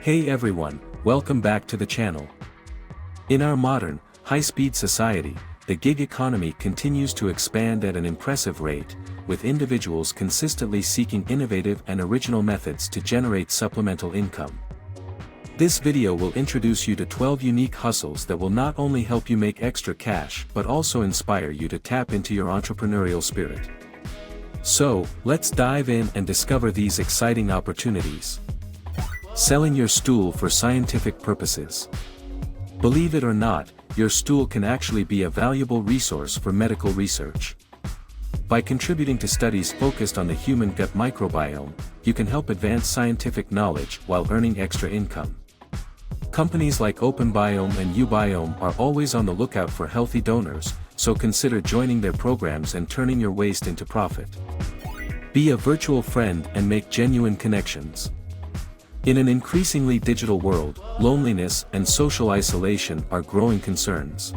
Hey everyone, welcome back to the channel. In our modern, high-speed society, the gig economy continues to expand at an impressive rate, with individuals consistently seeking innovative and original methods to generate supplemental income. This video will introduce you to 12 unique hustles that will not only help you make extra cash but also inspire you to tap into your entrepreneurial spirit. So, let's dive in and discover these exciting opportunities. Selling your stool for scientific purposes. Believe it or not, your stool can actually be a valuable resource for medical research. By contributing to studies focused on the human gut microbiome, you can help advance scientific knowledge while earning extra income. Companies like OpenBiome and Ubiome are always on the lookout for healthy donors, so consider joining their programs and turning your waste into profit. Be a virtual friend and make genuine connections. In an increasingly digital world, loneliness and social isolation are growing concerns.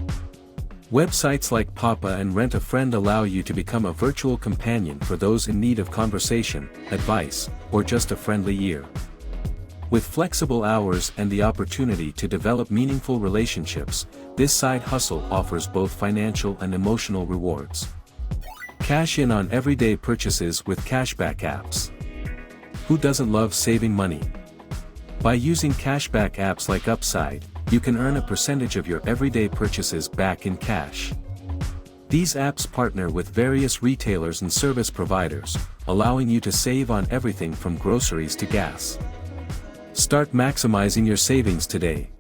Websites like Papa and Rent a Friend allow you to become a virtual companion for those in need of conversation, advice, or just a friendly ear. With flexible hours and the opportunity to develop meaningful relationships, this side hustle offers both financial and emotional rewards. Cash in on everyday purchases with cashback apps. Who doesn't love saving money? By using cashback apps like Upside, you can earn a percentage of your everyday purchases back in cash. These apps partner with various retailers and service providers, allowing you to save on everything from groceries to gas. Start maximizing your savings today.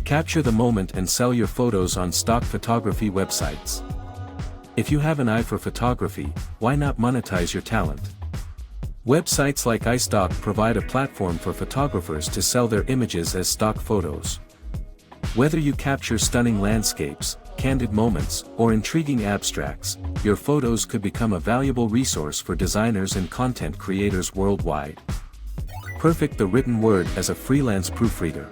Capture the moment and sell your photos on stock photography websites. If you have an eye for photography, why not monetize your talent? Websites like iStock provide a platform for photographers to sell their images as stock photos. Whether you capture stunning landscapes, candid moments, or intriguing abstracts, your photos could become a valuable resource for designers and content creators worldwide. Perfect the written word as a freelance proofreader.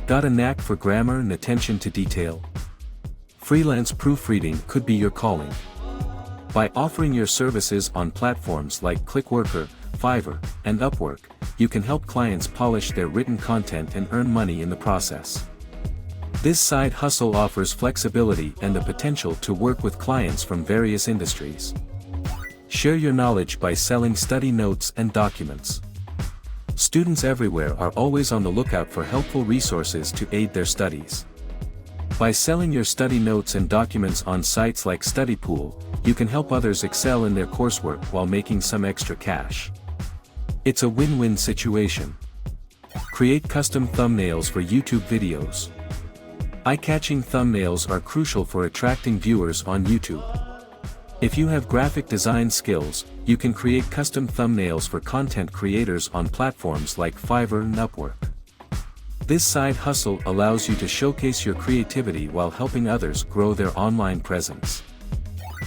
Got a knack for grammar and attention to detail? Freelance proofreading could be your calling. By offering your services on platforms like Clickworker, Fiverr, and Upwork, you can help clients polish their written content and earn money in the process. This side hustle offers flexibility and the potential to work with clients from various industries. Share your knowledge by selling study notes and documents. Students everywhere are always on the lookout for helpful resources to aid their studies. By selling your study notes and documents on sites like StudyPool, you can help others excel in their coursework while making some extra cash. It's a win-win situation. Create custom thumbnails for YouTube videos. Eye-catching thumbnails are crucial for attracting viewers on YouTube. If you have graphic design skills, you can create custom thumbnails for content creators on platforms like Fiverr and Upwork. This side hustle allows you to showcase your creativity while helping others grow their online presence.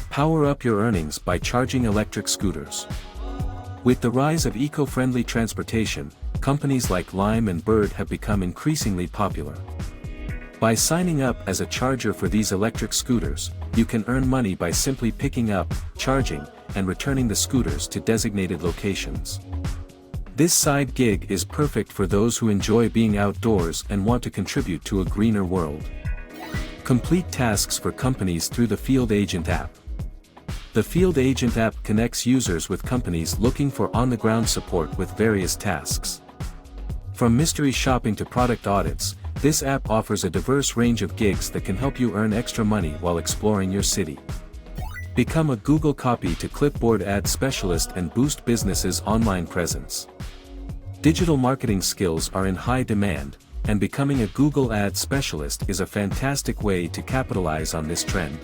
Power up your earnings by charging electric scooters. With the rise of eco-friendly transportation, companies like Lime and Bird have become increasingly popular. By signing up as a charger for these electric scooters, you can earn money by simply picking up, charging, and returning the scooters to designated locations. This side gig is perfect for those who enjoy being outdoors and want to contribute to a greener world. Complete tasks for companies through the Field Agent app. The Field Agent app connects users with companies looking for on-the-ground support with various tasks. From mystery shopping to product audits, this app offers a diverse range of gigs that can help you earn extra money while exploring your city. Become a Google Copy to Clipboard ad specialist and boost businesses' online presence. Digital marketing skills are in high demand, and becoming a Google ad specialist is a fantastic way to capitalize on this trend.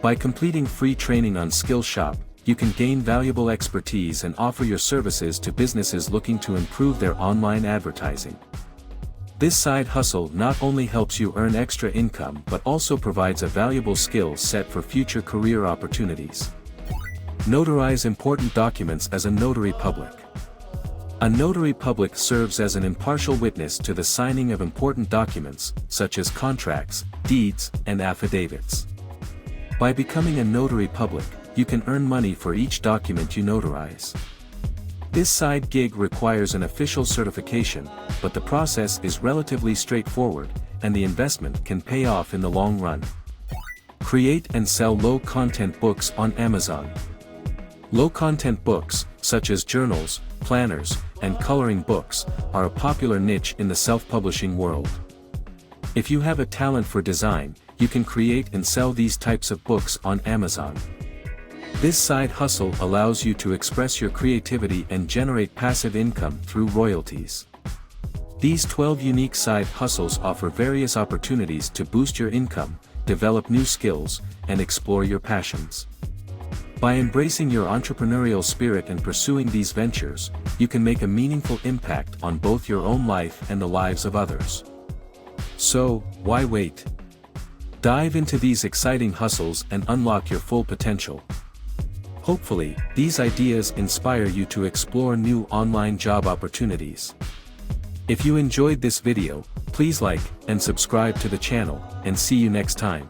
By completing free training on Skillshop, you can gain valuable expertise and offer your services to businesses looking to improve their online advertising. This side hustle not only helps you earn extra income but also provides a valuable skill set for future career opportunities. Notarize important documents as a notary public. A notary public serves as an impartial witness to the signing of important documents, such as contracts, deeds, and affidavits. By becoming a notary public, you can earn money for each document you notarize. This side gig requires an official certification, but the process is relatively straightforward, and the investment can pay off in the long run. Create and sell low-content books on Amazon. Low-content books, such as journals, planners, and coloring books, are a popular niche in the self-publishing world. If you have a talent for design, you can create and sell these types of books on Amazon. This side hustle allows you to express your creativity and generate passive income through royalties. These 12 unique side hustles offer various opportunities to boost your income, develop new skills, and explore your passions. By embracing your entrepreneurial spirit and pursuing these ventures, you can make a meaningful impact on both your own life and the lives of others. So, why wait? Dive into these exciting hustles and unlock your full potential. Hopefully, these ideas inspire you to explore new online job opportunities. If you enjoyed this video, please like and subscribe to the channel, and see you next time.